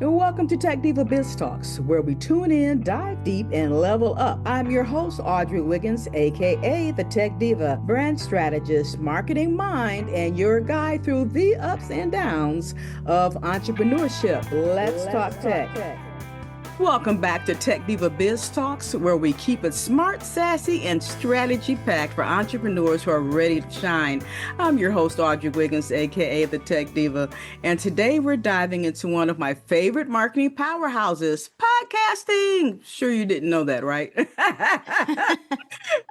and welcome to Tech Diva Biz Talks, where we tune in, dive deep, and level up. I'm your host, Audrey Wiggins, aka the Tech Diva, brand strategist, marketing mind, and your guide through the ups and downs of entrepreneurship. Let's talk tech. Welcome back to Tech Diva Biz Talks, where we keep it smart, sassy, and strategy-packed for entrepreneurs who are ready to shine. I'm your host, Audrey Wiggins, aka the Tech Diva, and today we're diving into one of my favorite marketing powerhouses, podcasting. Sure you didn't know that, right?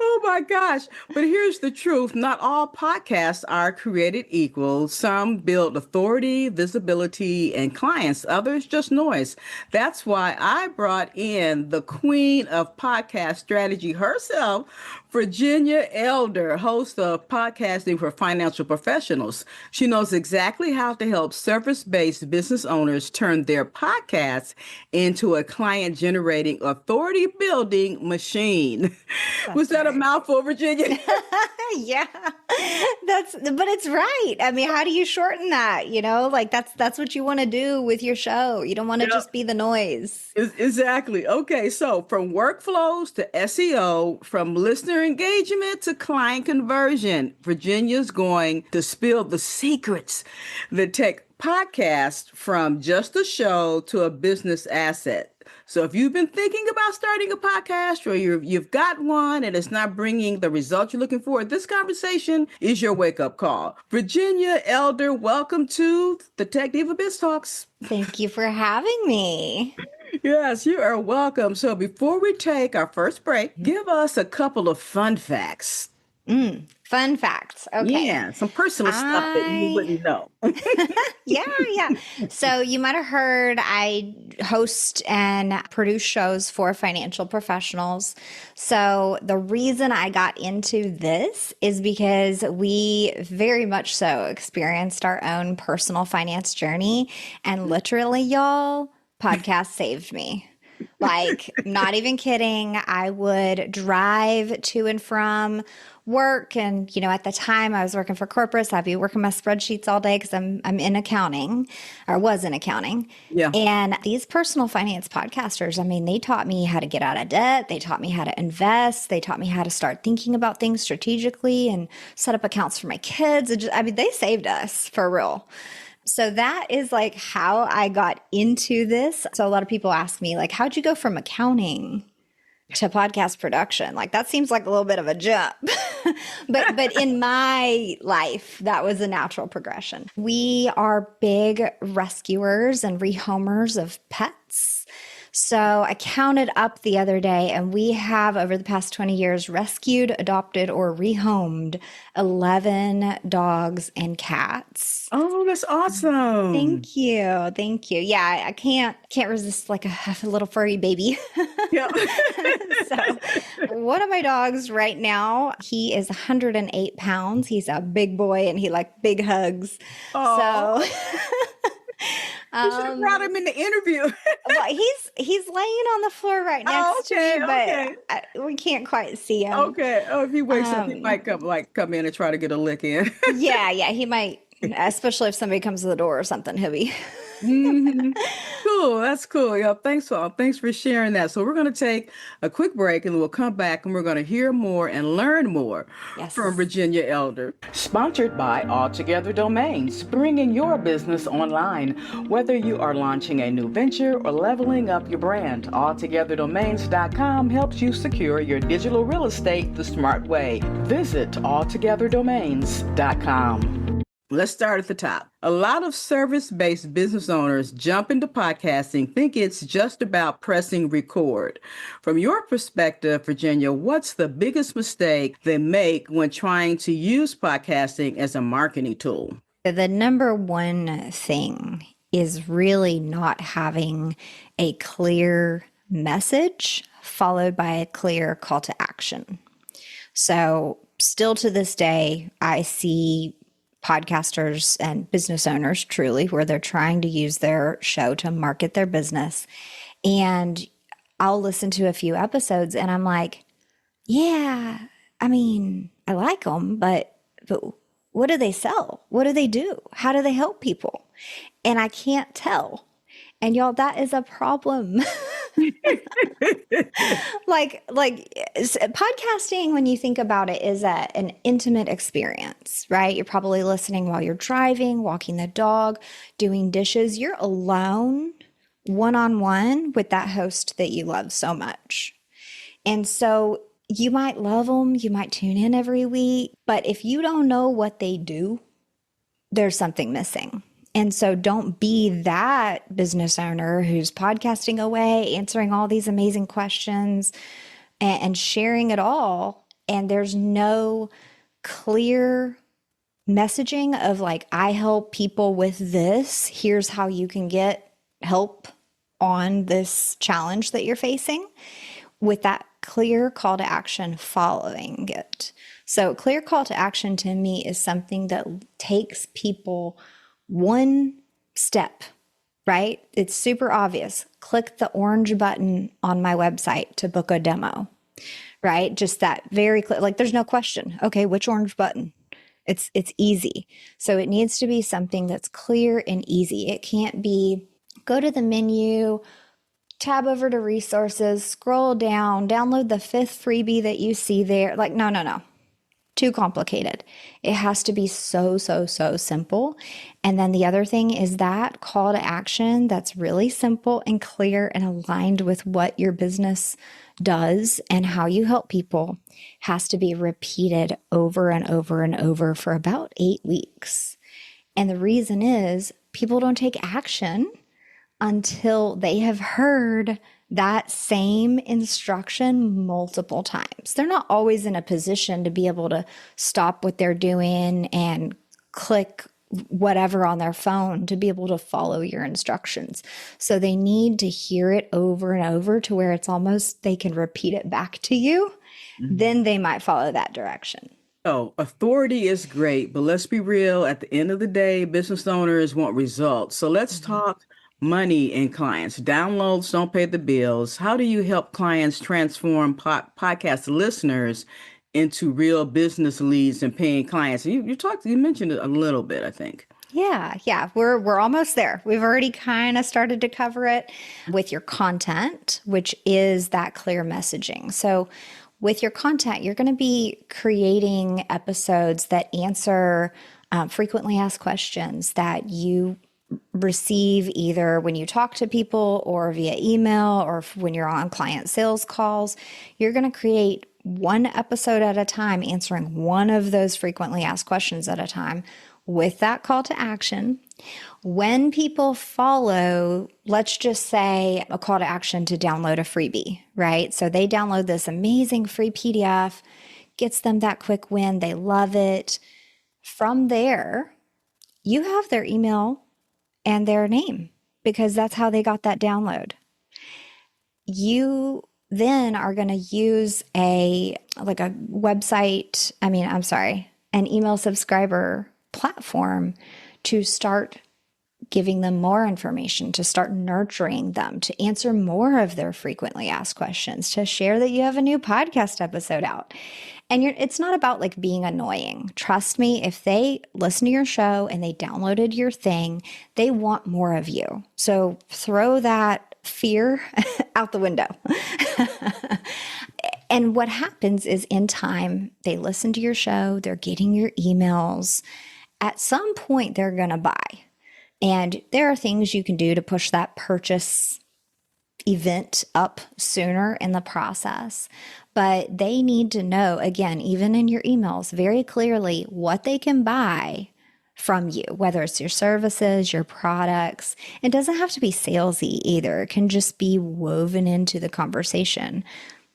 Oh my gosh. But here's the truth. Not all podcasts are created equal. Some build authority, visibility, and clients. Others just noise. That's why I brought in the queen of podcast strategy herself, Virginia Elder, host of Podcasting for Financial Professionals. She knows exactly how to help service-based business owners turn their podcasts into a client-generating, authority-building machine. Was that a mouthful, Virginia? Yeah, but it's right. I mean, how do you shorten that? Like that's what you want to do with your show. You don't want to just be the noise. Exactly. Okay. So from workflows to SEO, from listener engagement to client conversion, Virginia's going to spill the secrets that take podcast from just a show to a business asset. So if you've been thinking about starting a podcast or you've got one and it's not bringing the results you're looking for, this conversation is your wake-up call. Virginia Elder, welcome to the Tech Diva Biz Talks. Thank you for having me. Yes, you are welcome. So before we take our first break, give us a couple of fun facts. Fun facts. Okay. Yeah, some personal stuff that you wouldn't know. Yeah. So you might have heard I host and produce shows for financial professionals. So the reason I got into this is because we very much so experienced our own personal finance journey. And literally, y'all, podcast saved me. Like, not even kidding. I would drive to and from work. And, at the time I was working for corporates, I'd be working my spreadsheets all day because I'm in accounting or was in accounting. Yeah. And these personal finance podcasters, I mean, they taught me how to get out of debt. They taught me how to invest. They taught me how to start thinking about things strategically and set up accounts for my kids. They saved us for real. So that is like how I got into this. So a lot of people ask me, like, how'd you go from accounting to podcast production? Like, that seems like a little bit of a jump. but in my life, that was a natural progression. We are big rescuers and rehomers of pets. So I counted up the other day, and we have, over the past 20 years, rescued, adopted, or rehomed 11 dogs and cats. Oh, that's awesome. Thank you. Yeah, I can't resist like a little furry baby. Yeah. So one of my dogs right now, he is 108 pounds. He's a big boy and he like big hugs. Oh. So you should have brought him in the interview. well, he's laying on the floor right next to me, but we can't quite see him. Okay. Oh, if he wakes up, he might come in and try to get a lick in. Yeah, he might, especially if somebody comes to the door or something. He'll be. Mm-hmm. Cool. That's cool. Yeah. Thanks for sharing that. So we're going to take a quick break and we'll come back and we're going to hear more and learn more from Virginia Elder. Sponsored by Altogether Domains, bringing your business online. Whether you are launching a new venture or leveling up your brand, altogetherdomains.com helps you secure your digital real estate the smart way. Visit altogetherdomains.com. Let's start at the top. A lot of service-based business owners jump into podcasting, think it's just about pressing record. From your perspective, Virginia, what's the biggest mistake they make when trying to use podcasting as a marketing tool? The number one thing is really not having a clear message followed by a clear call to action. So still to this day, I see podcasters and business owners truly where they're trying to use their show to market their business. And I'll listen to a few episodes and I'm like, yeah, I mean, I like them, but what do they sell? What do they do? How do they help people? And I can't tell. And y'all, that is a problem. Podcasting, when you think about it, is an intimate experience, right? You're probably listening while you're driving, walking the dog, doing dishes. You're alone, one on one with that host that you love so much. And so you might love them, you might tune in every week, but if you don't know what they do, there's something missing. And so don't be that business owner who's podcasting away, answering all these amazing questions and sharing it all. And there's no clear messaging of like, I help people with this. Here's how you can get help on this challenge that you're facing, with that clear call to action following it. So clear call to action to me is something that takes people one step, right? It's super obvious. Click the orange button on my website to book a demo, right? Just that very clear, like there's no question. Okay, which orange button? It's easy. So it needs to be something that's clear and easy. It can't be go to the menu, tab over to resources, scroll down, download the fifth freebie that you see there. Like, no. Too complicated. It has to be so simple. And then the other thing is that call to action that's really simple and clear and aligned with what your business does and how you help people has to be repeated over and over and over for about 8 weeks. And the reason is people don't take action until they have heard that same instruction multiple times. They're not always in a position to be able to stop what they're doing and click whatever on their phone to be able to follow your instructions. So they need to hear it over and over to where it's almost they can repeat it back to you. Mm-hmm. Then they might follow that direction. Oh, authority is great, but let's be real. At the end of the day, business owners want results. So let's talk money and clients. Downloads don't pay the bills. How do you help clients transform podcast listeners into real business leads and paying clients? You mentioned it a little bit, I think. Yeah. We're almost there. We've already kind of started to cover it with your content, which is that clear messaging. So with your content, you're going to be creating episodes that answer frequently asked questions that you receive either when you talk to people or via email or when you're on client sales calls. You're going to create one episode at a time, answering one of those frequently asked questions at a time with that call to action. When people follow, let's just say a call to action to download a freebie, right? So they download this amazing free PDF, gets them that quick win. They love it. From there, you have their email and their name because that's how they got that download. You then are going to use an email subscriber platform to start giving them more information, to start nurturing them, to answer more of their frequently asked questions, to share that you have a new podcast episode out. And it's not about like being annoying. Trust me, if they listen to your show and they downloaded your thing, they want more of you. So throw that fear out the window. And what happens is in time, they listen to your show, they're getting your emails. At some point, they're going to buy. And there are things you can do to push that purchase event up sooner in the process. But they need to know, again, even in your emails, very clearly what they can buy from you, whether it's your services, your products. It doesn't have to be salesy either. It can just be woven into the conversation.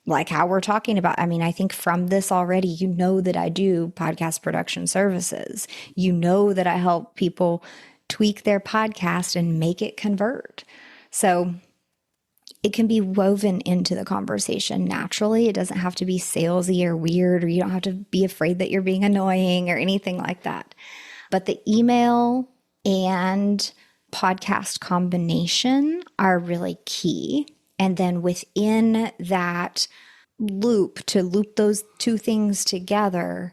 Like how we're talking about. I mean, I think from this already, you know that I do podcast production services. You know that I help people tweak their podcast and make it convert. So it can be woven into the conversation naturally. It doesn't have to be salesy or weird, or you don't have to be afraid that you're being annoying or anything like that. But the email and podcast combination are really key. And then within that loop, to loop those two things together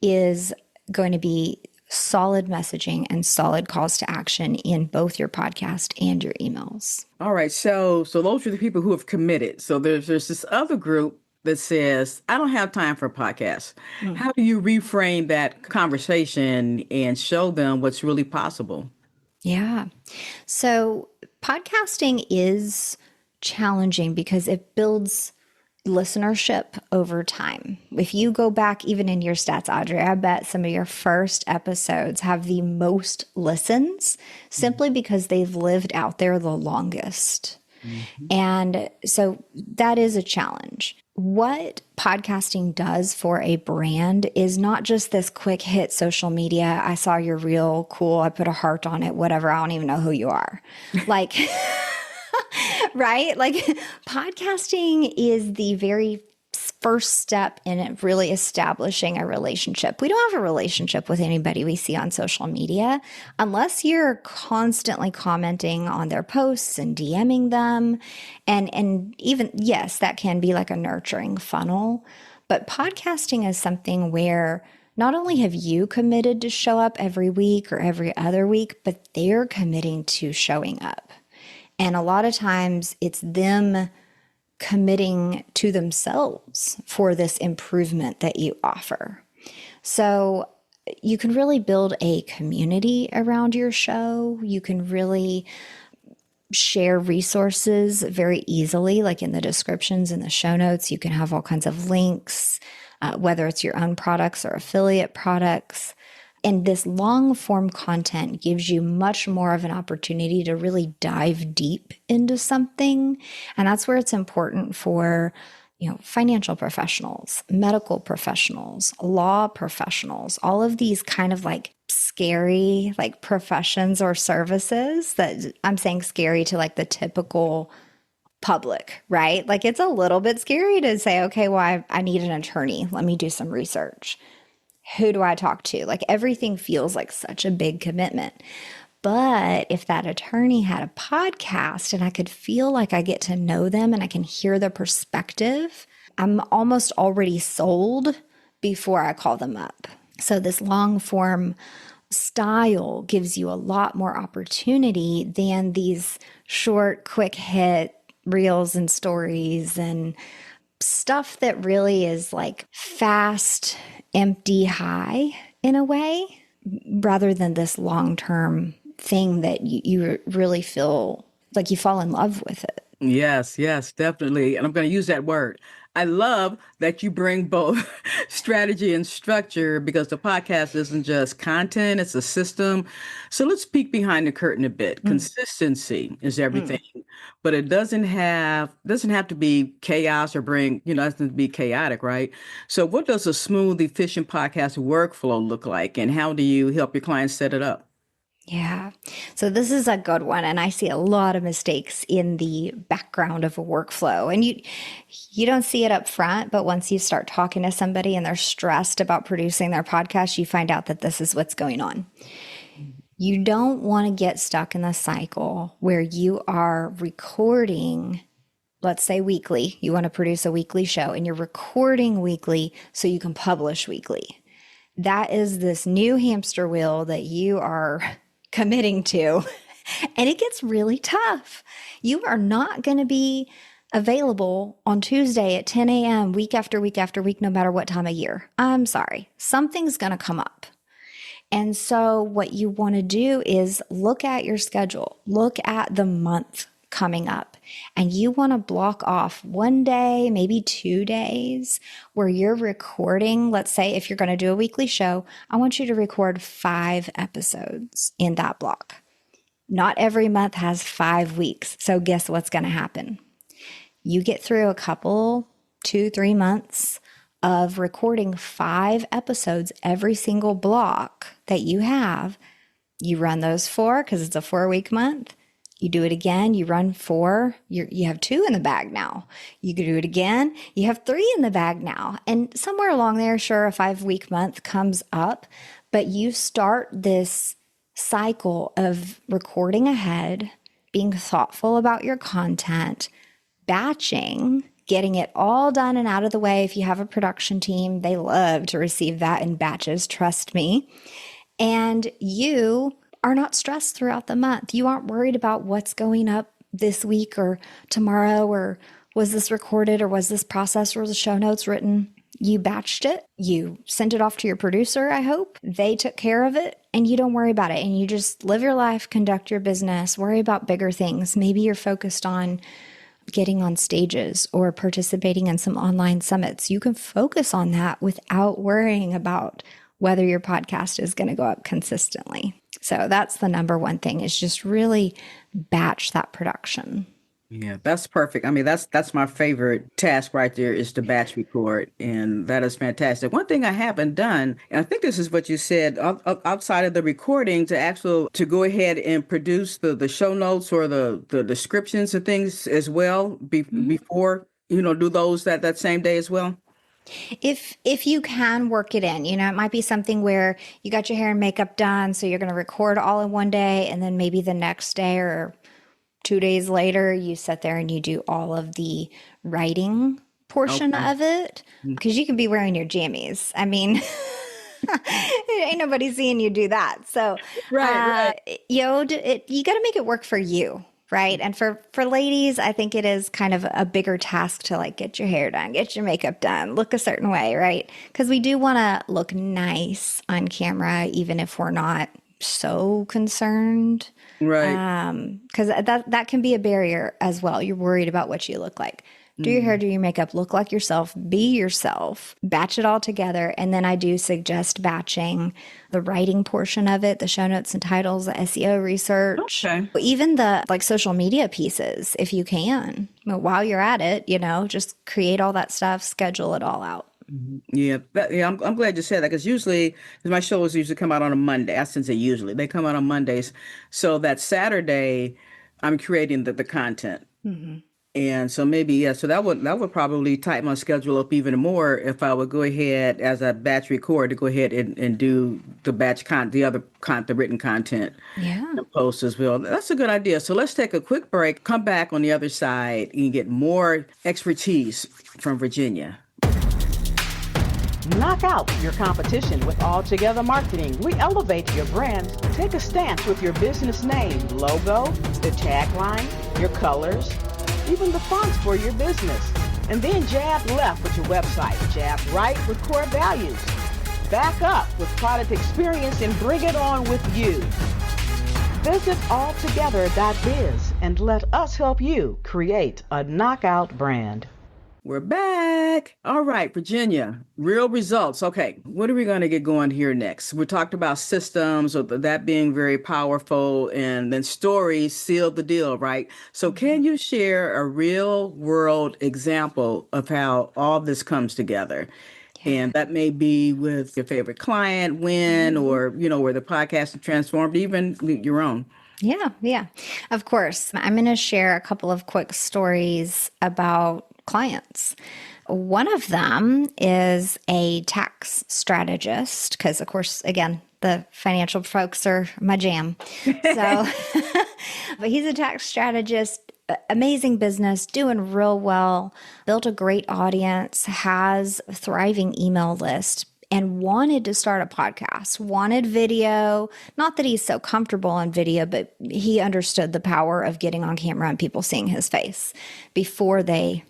is going to be solid messaging and solid calls to action in both your podcast and your emails. All right. So those are the people who have committed. So there's this other group that says, I don't have time for a podcast. How do you reframe that conversation and show them what's really possible? Yeah. So podcasting is challenging because it builds listenership over time. If you go back even in your stats, Audrey, I bet some of your first episodes have the most listens simply because they've lived out there the longest. And so that is a challenge. What podcasting does for a brand is not just this quick hit social media. I saw your reel, cool, I put a heart on it, whatever. I don't even know who you are. Like, right? Like podcasting is the very first step in really establishing a relationship. We don't have a relationship with anybody we see on social media unless you're constantly commenting on their posts and DMing them. And even, yes, that can be like a nurturing funnel. But podcasting is something where not only have you committed to show up every week or every other week, but they're committing to showing up. And a lot of times it's them committing to themselves for this improvement that you offer. So you can really build a community around your show. You can really share resources very easily, like in the descriptions and the show notes. You can have all kinds of links, whether it's your own products or affiliate products. And this long form content gives you much more of an opportunity to really dive deep into something. And that's where it's important for, financial professionals, medical professionals, law professionals, all of these kind of like scary, like professions or services that I'm saying scary to like the typical public, right? Like it's a little bit scary to say, okay, well, I need an attorney. Let me do some research. Who do I talk to? Like everything feels like such a big commitment. But if that attorney had a podcast and I could feel like I get to know them and I can hear their perspective, I'm almost already sold before I call them up. So this long form style gives you a lot more opportunity than these short, quick hit reels and stories and stuff that really is like fast, empty high in a way, rather than this long-term thing that you really feel like you fall in love with it. Yes, definitely. And I'm going to use that word. I love that you bring both strategy and structure because the podcast isn't just content, it's a system. So let's peek behind the curtain a bit. Consistency is everything, but it doesn't have to be chaos or bring, it doesn't be chaotic, right? So what does a smooth, efficient podcast workflow look like and how do you help your clients set it up? Yeah. So this is a good one. And I see a lot of mistakes in the background of a workflow. And you don't see it up front, but once you start talking to somebody and they're stressed about producing their podcast, you find out that this is what's going on. You don't want to get stuck in the cycle where you are recording, let's say weekly. You want to produce a weekly show and you're recording weekly so you can publish weekly. That is this new hamster wheel that you are committing to, and it gets really tough. You are not going to be available on Tuesday at 10 a.m. week after week after week, no matter what time of year. I'm sorry. Something's going to come up. And so what you want to do is look at your schedule, look at the month coming up, and you want to block off one day, maybe 2 days where you're recording. Let's say if you're going to do a weekly show, I want you to record 5 episodes in that block. Not every month has 5 weeks. So guess what's going to happen? You get through a couple, 2-3 months of recording 5 episodes every single block that you have. You run those 4 because it's a 4-week month. You do it again, you run 4, you have 2 in the bag now. You can do it again, you have 3 in the bag now. And somewhere along there, sure, a 5-week month comes up, but you start this cycle of recording ahead, being thoughtful about your content, batching, getting it all done and out of the way. If you have a production team, they love to receive that in batches, trust me. And you are not stressed throughout the month. You aren't worried about what's going up this week or tomorrow, or was this recorded, or was this processed, or was the show notes written? You batched it. You sent it off to your producer, I hope. They took care of it, and you don't worry about it. And you just live your life, conduct your business, worry about bigger things. Maybe you're focused on getting on stages or participating in some online summits. You can focus on that without worrying about whether your podcast is going to go up consistently. So that's the number one thing, is just really batch that production. Yeah, that's perfect. I mean, that's my favorite task right there, is to batch record, and that is fantastic. One thing I haven't done, and I think this is what you said, outside of the recording, to go ahead and produce the show notes or the descriptions of things as well before, do those that same day as well. If you can work it in, it might be something where you got your hair and makeup done, so you're going to record all in one day, and then maybe the next day or 2 days later, you sit there and you do all of the writing portion of it, because you can be wearing your jammies. I mean, ain't nobody seeing you do that. So, Right. you got to make it work for you. Right. And for ladies, I think it is kind of a bigger task to like get your hair done, get your makeup done, look a certain way. Right. Because we do want to look nice on camera, even if we're not so concerned. Right. Because that can be a barrier as well. You're worried about what you look like. Do your hair, do your makeup, look like yourself, be yourself, batch it all together. And then I do suggest batching the writing portion of it, the show notes and titles, the SEO research, even the like social media pieces, if you can. While you're at it, just create all that stuff, schedule it all out. Yeah, I'm glad you said that, because usually, because my shows usually come out on a Monday. I shouldn't say usually, they come out on Mondays. So that Saturday, I'm creating the content. And so maybe, so that would probably tighten my schedule up even more if I would go ahead, as a batch record, to go ahead and do the the written content and post as well. That's a good idea. So let's take a quick break, come back on the other side, and get more expertise from Virginia. Knock out your competition with Altogether Marketing. We elevate your brand. Take a stance with your business name, logo, the tagline, your colors, even the fonts for your business. And then jab left with your website, jab right with core values. Back up with product experience and bring it on with you. Visit altogether.biz and let us help you create a knockout brand. We're back. All right, Virginia, real results. Okay, what are we going to get going here next? We talked about systems, or that being very powerful, and then stories seal the deal, right? So can you share a real world example of how all this comes together? And that may be with your favorite client win, or, where the podcast is transformed, even your own. Yeah. Of course. I'm going to share a couple of quick stories about clients. One of them is a tax strategist, because, of course, again, the financial folks are my jam. So, but he's a tax strategist, amazing business, doing real well, built a great audience, has a thriving email list, and wanted to start a podcast, wanted video. Not that he's so comfortable on video, but he understood the power of getting on camera and people seeing his face before they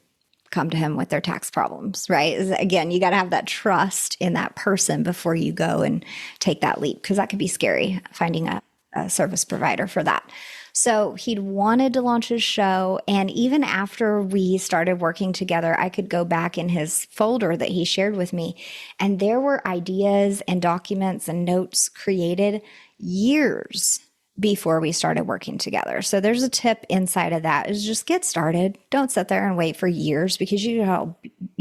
come to him with their tax problems, right? Again, you got to have that trust in that person before you go and take that leap, because that could be scary, finding a service provider for that. So he'd wanted to launch his show. And even after we started working together, I could go back in his folder that he shared with me, and there were ideas and documents and notes created years before we started working together. So there's a tip inside of that, is just get started. Don't sit there and wait for years, because you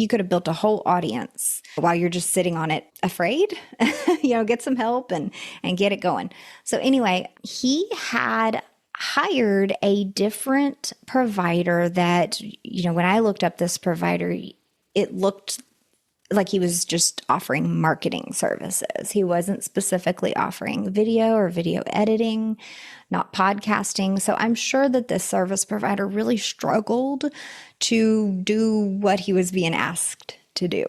could have built a whole audience while you're just sitting on it afraid. Get some help and get it going. So anyway, he had hired a different provider that, when I looked up this provider, it looked like he was just offering marketing services. He wasn't specifically offering video or video editing, not podcasting. So I'm sure that this service provider really struggled to do what he was being asked to do.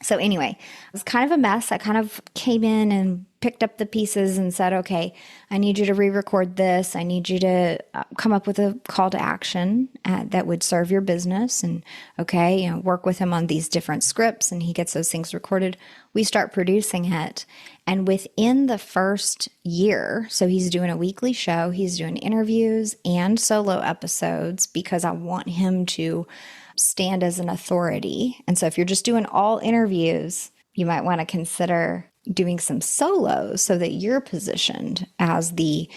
So anyway, it was kind of a mess. I kind of came in and picked up the pieces and said, okay, I need you to re-record this. I need you to come up with a call to action that would serve your business. And okay, work with him on these different scripts, and he gets those things recorded. We start producing it. And within the first year, so he's doing a weekly show, he's doing interviews and solo episodes because I want him to stand as an authority. And so if you're just doing all interviews, you might want to consider doing some solos so that you're positioned as the,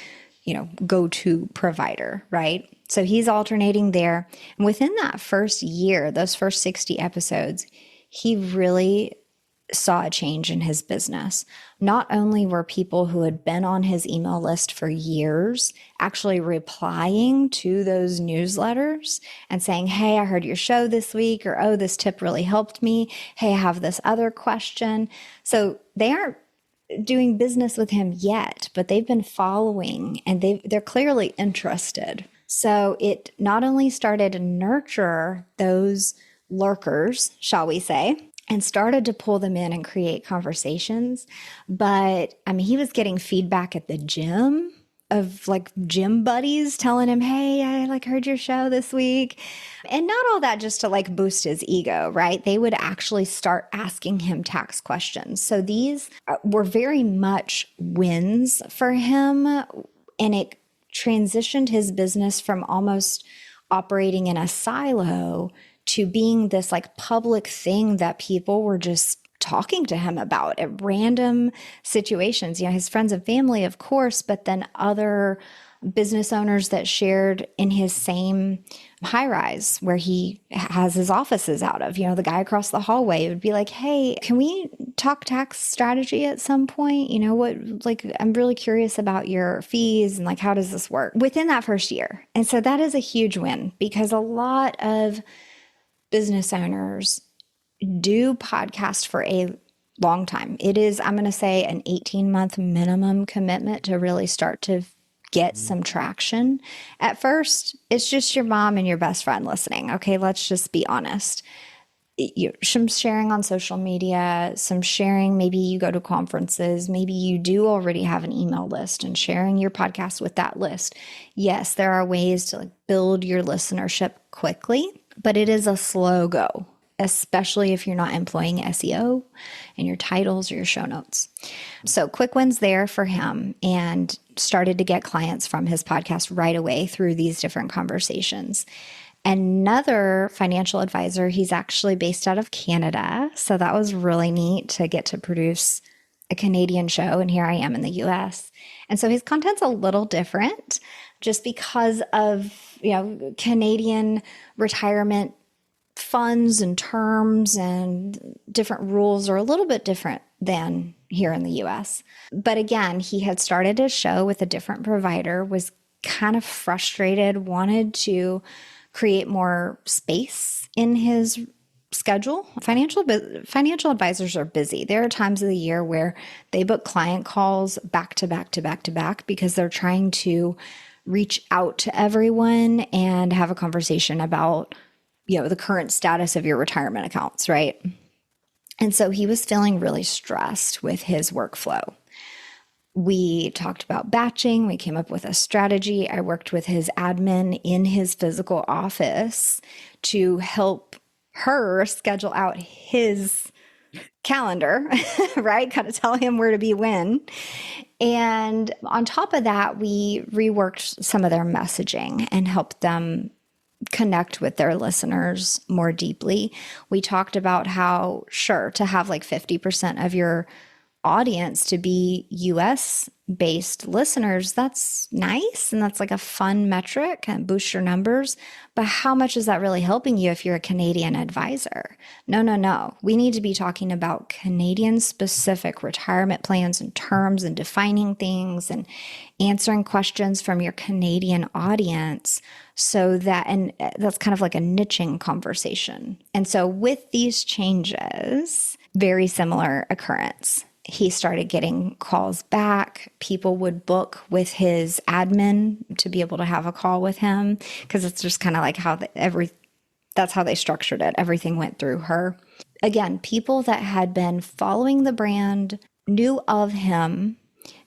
go-to provider, right? So he's alternating there. And within that first year, those first 60 episodes, he really saw a change in his business. Not only were people who had been on his email list for years actually replying to those newsletters and saying, hey, I heard your show this week, or, oh, this tip really helped me. Hey, I have this other question. So they aren't doing business with him yet, but they've been following and they're clearly interested. So it not only started to nurture those lurkers, shall we say, and started to pull them in and create conversations. But he was getting feedback at the gym of gym buddies telling him, hey, I heard your show this week. And not all that just to boost his ego, right? They would actually start asking him tax questions. So these were very much wins for him. And it transitioned his business from almost operating in a silo to being this public thing that people were just talking to him about at random situations. His friends and family, of course, but then other business owners that shared in his same high rise where he has his offices out of. The guy across the hallway would be like, hey, can we talk tax strategy at some point? I'm really curious about your fees and how does this work within that first year? And so that is a huge win because a lot of business owners do podcast for a long time. It is, I'm going to say, an 18-month minimum commitment to really start to get some traction. At first, it's just your mom and your best friend listening. Okay, let's just be honest. Some sharing on social media, some sharing, maybe you go to conferences, maybe you do already have an email list and sharing your podcast with that list. Yes, there are ways to build your listenership quickly, but it is a slow go, especially if you're not employing SEO in your titles or your show notes. So quick wins there for him, and started to get clients from his podcast right away through these different conversations. Another financial advisor, he's actually based out of Canada. So that was really neat to get to produce a Canadian show. And here I am in the US. And so his content's a little different just because of, Canadian retirement funds and terms and different rules are a little bit different than here in the US. But again, he had started his show with a different provider, was kind of frustrated, wanted to create more space in his schedule. Financial advisors are busy. There are times of the year where they book client calls back to back to back to back because they're trying to reach out to everyone and have a conversation about, the current status of your retirement accounts, right? And so he was feeling really stressed with his workflow. We talked about batching. We came up with a strategy. I worked with his admin in his physical office to help her schedule out his calendar, right? Kind of tell him where to be when. And on top of that, we reworked some of their messaging and helped them connect with their listeners more deeply. We talked about how, sure, to have 50% of your audience to be US based listeners, that's nice. And that's a fun metric and boost your numbers. But how much is that really helping you if you're a Canadian advisor? No. We need to be talking about Canadian specific retirement plans and terms and defining things and answering questions from your Canadian audience so that, and that's kind of like a niching conversation. And so with these changes, very similar occurrence. He started getting calls back. People would book with his admin to be able to have a call with him because it's just kind of how That's how they structured it. Everything went through her. Again, people that had been following the brand knew of him,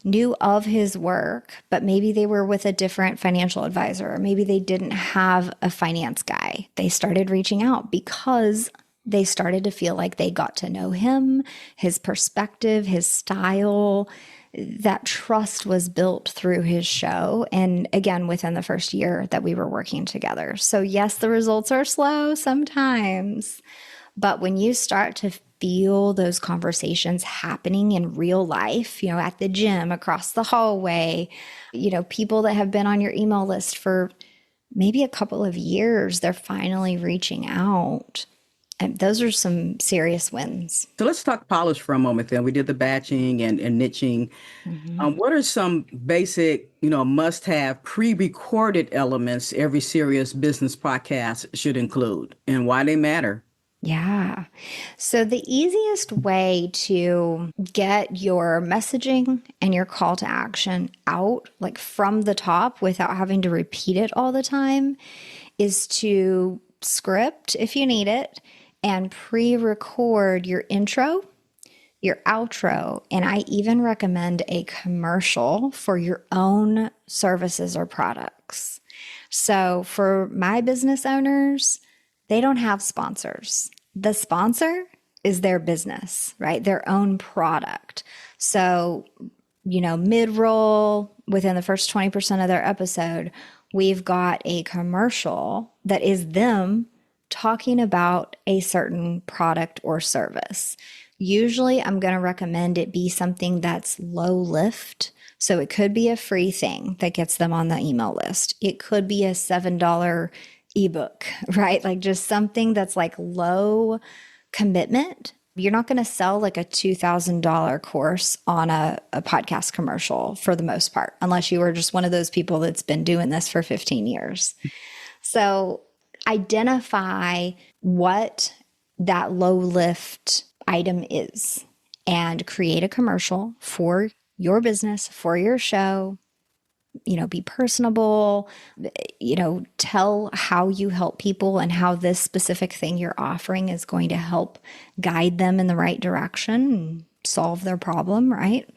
knew of his work, but maybe they were with a different financial advisor, or maybe they didn't have a finance guy. They started reaching out because they started to feel like they got to know him, his perspective, his style. That trust was built through his show. And again, within the first year that we were working together. So yes, the results are slow sometimes, but when you start to feel those conversations happening in real life, at the gym, across the hallway, people that have been on your email list for maybe a couple of years, they're finally reaching out. And those are some serious wins. So let's talk polish for a moment then. We did the batching and niching. What are some basic, must-have pre-recorded elements every serious business podcast should include and why they matter? Yeah. So the easiest way to get your messaging and your call to action out, like from the top without having to repeat it all the time, is to script if you need it and pre-record your intro, your outro, and I even recommend a commercial for your own services or products. So for my business owners, they don't have sponsors. The sponsor is their business, right? Their own product. So, mid-roll, within the first 20% of their episode, we've got a commercial that is them talking about a certain product or service. Usually I'm going to recommend it be something that's low lift. So it could be a free thing that gets them on the email list. It could be a $7 ebook, right? Like just something that's like low commitment. You're not going to sell like a $2,000 course on a podcast commercial for the most part, unless you were just one of those people that's been doing this for 15 years. So identify what that low lift item is and create a commercial for your business, for your show. Be personable, tell how you help people and how this specific thing you're offering is going to help guide them in the right direction and solve their problem, right?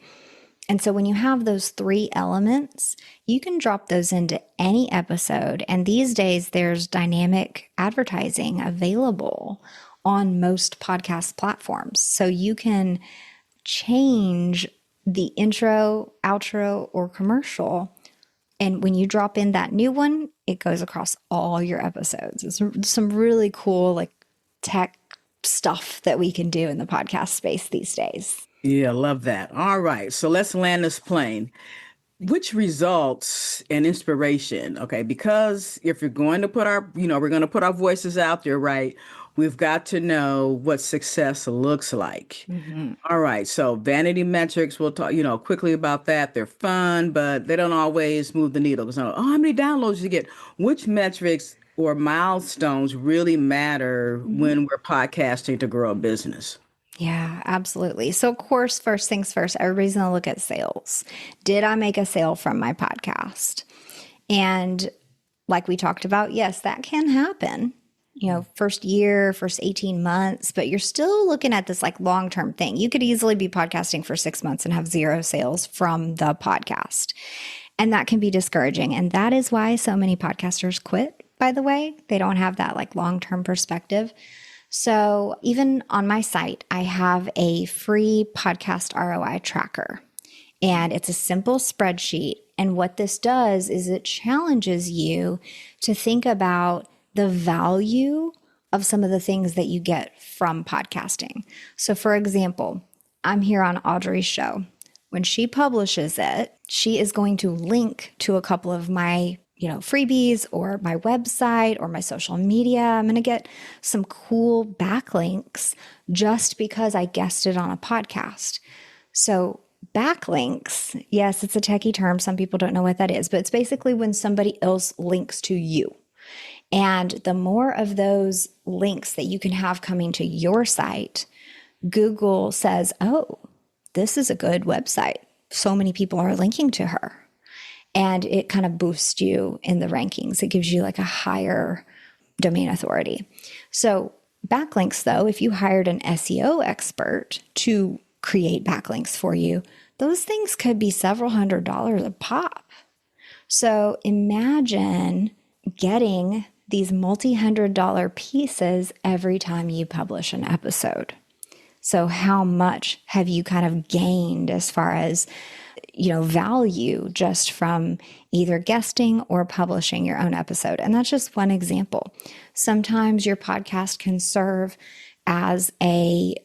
And so when you have those 3 elements, you can drop those into any episode. And these days there's dynamic advertising available on most podcast platforms. So you can change the intro, outro, or commercial. And when you drop in that new one, it goes across all your episodes. It's some really cool like tech stuff that we can do in the podcast space these days. Yeah, love that. All right. So let's land this plane. Which results and inspiration? Okay. Because if you're going to put we're going to put our voices out there, right? We've got to know what success looks like. Mm-hmm. All right. So vanity metrics, we'll talk, quickly about that. They're fun, but they don't always move the needle. So, how many downloads did you get? Which metrics or milestones really matter when we're podcasting to grow a business? Yeah, absolutely. So of course, first things first, everybody's going to look at sales. Did I make a sale from my podcast? And like we talked about, yes, that can happen. First year, first 18 months, but you're still looking at this like long-term thing. You could easily be podcasting for 6 months and have 0 sales from the podcast. And that can be discouraging. And that is why so many podcasters quit, by the way. They don't have that like long-term perspective. So even on my site, I have a free podcast ROI tracker, and it's a simple spreadsheet. And what this does is it challenges you to think about the value of some of the things that you get from podcasting. So for example, I'm here on Audrey's show. When she publishes it, she is going to link to a couple of my freebies or my website or my social media. I'm going to get some cool backlinks just because I guested on a podcast. So backlinks, yes, it's a techie term. Some people don't know what that is, but it's basically when somebody else links to you. And the more of those links that you can have coming to your site, Google says, oh, this is a good website. So many people are linking to her. And it kind of boosts you in the rankings. It gives you like a higher domain authority. So backlinks, though, if you hired an SEO expert to create backlinks for you, those things could be several $100s a pop. So imagine getting these multi-$100 pieces every time you publish an episode. So how much have you kind of gained as far as, value just from either guesting or publishing your own episode? And that's just one example. Sometimes your podcast can serve as a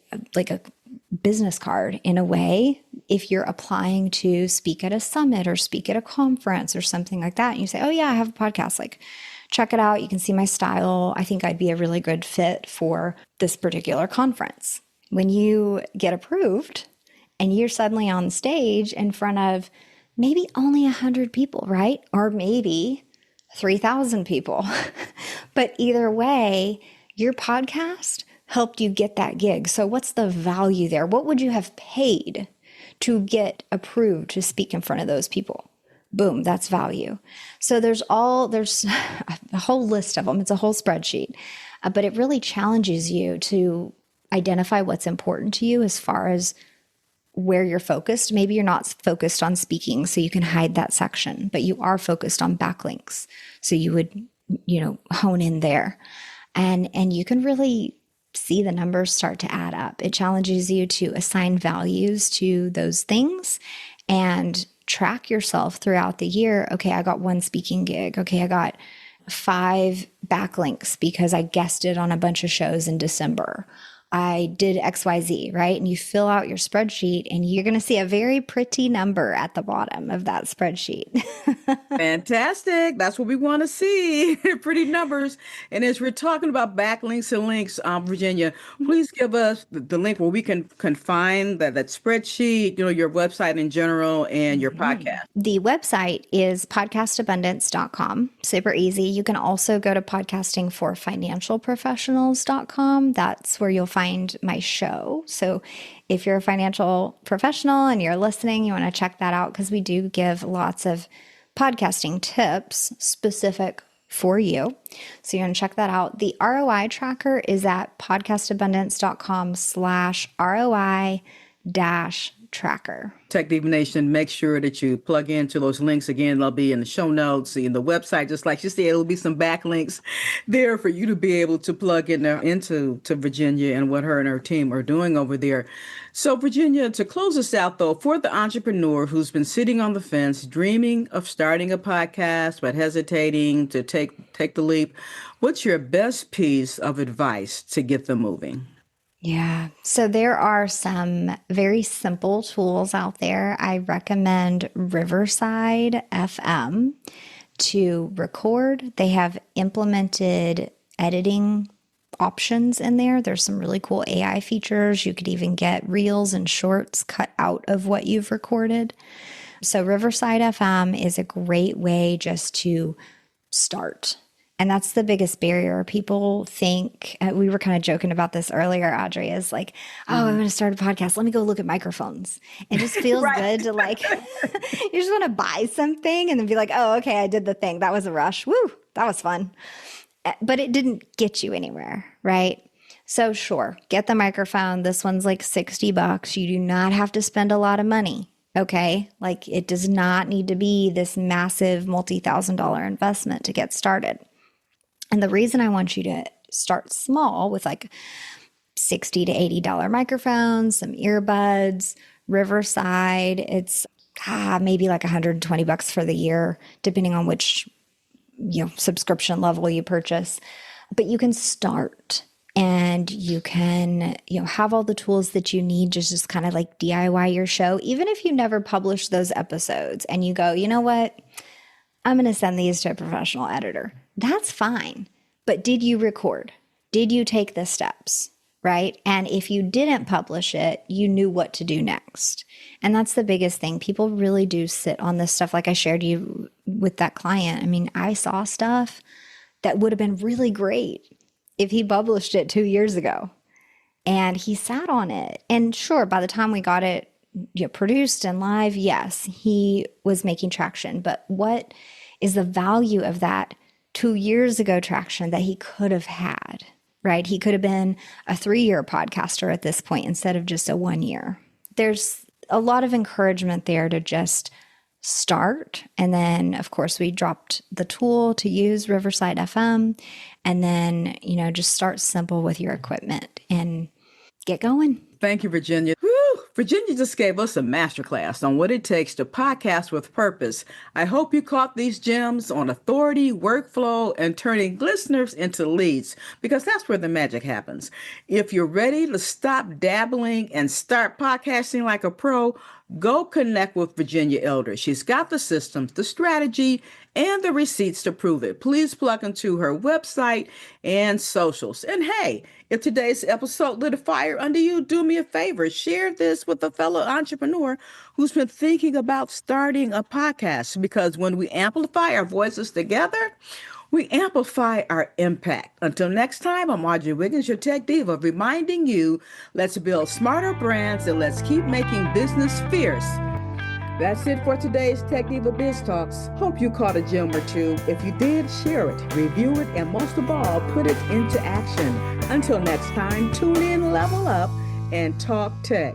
business card in a way. If you're applying to speak at a summit or speak at a conference or something like that, and you say, oh yeah, I have a podcast, check it out. You can see my style. I think I'd be a really good fit for this particular conference. When you get approved and you're suddenly on stage in front of maybe only 100 people, right? Or maybe 3,000 people. But either way, your podcast helped you get that gig. So what's the value there? What would you have paid to get approved to speak in front of those people? Boom, that's value. So there's a whole list of them. It's a whole spreadsheet, but it really challenges you to identify what's important to you as far as where you're focused. Maybe you're not focused on speaking, so you can hide that section, but you are focused on backlinks. So you would, hone in there, and you can really see the numbers start to add up. It challenges you to assign values to those things and track yourself throughout the year. Okay, I got 1 speaking gig. Okay, I got 5 backlinks because I guested on a bunch of shows in December. I did XYZ, right? And you fill out your spreadsheet and you're going to see a very pretty number at the bottom of that spreadsheet. Fantastic. That's what we want to see. Pretty numbers. And as we're talking about backlinks and links, Virginia, please give us the link where we can find that spreadsheet, your website in general and your podcast. The website is podcastabundance.com. Super easy. You can also go to podcastingforfinancialprofessionals.com. That's where you'll find my show. So if you're a financial professional and you're listening, you want to check that out because we do give lots of podcasting tips specific for you. So you want to check that out. The ROI tracker is at podcastabundance.com/ROI-tracker. Tech Diva Nation, make sure that you plug into those links. Again, they'll be in the show notes, in the website, just like she said, it'll be some backlinks there for you to be able to plug into Virginia and what her and her team are doing over there. So Virginia, to close us out though, for the entrepreneur who's been sitting on the fence, dreaming of starting a podcast, but hesitating to take the leap, what's your best piece of advice to get them moving? Yeah. So there are some very simple tools out there. I recommend Riverside FM to record. They have implemented editing options in there. There's some really cool AI features. You could even get reels and shorts cut out of what you've recorded. So Riverside FM is a great way just to start. And that's the biggest barrier. People think, we were kind of joking about this earlier, Audrey, is like, oh, I'm going to start a podcast. Let me go look at microphones. It just feels good to you just want to buy something and then be like, oh, okay, I did the thing. That was a rush. Woo, that was fun. But it didn't get you anywhere, right? So sure, get the microphone. This one's like $60. You do not have to spend a lot of money. Okay. It does not need to be this massive multi-$1,000 investment to get started. And the reason I want you to start small with $60 to $80 microphones, some earbuds, Riverside, it's maybe $120 for the year, depending on which subscription level you purchase. But you can start and you can have all the tools that you need to just kind of DIY your show. Even if you never publish those episodes and you go, you know what, I'm going to send these to a professional editor. That's fine. But did you record? Did you take the steps? Right? And if you didn't publish it, you knew what to do next. And that's the biggest thing. People really do sit on this stuff. Like I shared you with that client. I mean, I saw stuff that would have been really great if he published it 2 years ago. And he sat on it. And sure, by the time we got it produced and live, yes, he was making traction. But what is the value of that 2 years ago traction that he could have had, right? He could have been a 3-year podcaster at this point instead of just a 1 year. There's a lot of encouragement there to just start. And then, of course, we dropped the tool to use Riverside FM. And then, just start simple with your equipment and get going. Thank you, Virginia. Woo! Virginia just gave us a masterclass on what it takes to podcast with purpose. I hope you caught these gems on authority, workflow, and turning listeners into leads, because that's where the magic happens. If you're ready to stop dabbling and start podcasting like a pro, go connect with Virginia Elder. She's got the systems, the strategy, and the receipts to prove it. Please plug into her website and socials. And hey, if today's episode lit a fire under you, do me a favor. Share this with a fellow entrepreneur who's been thinking about starting a podcast, because when we amplify our voices together, we amplify our impact. Until next time, I'm Audrey Wiggins, your tech diva, reminding you, let's build smarter brands and let's keep making business fierce. That's it for today's Tech Diva Biz Talks. Hope you caught a gem or two. If you did, share it, review it, and most of all, put it into action. Until next time, tune in, level up, and talk tech.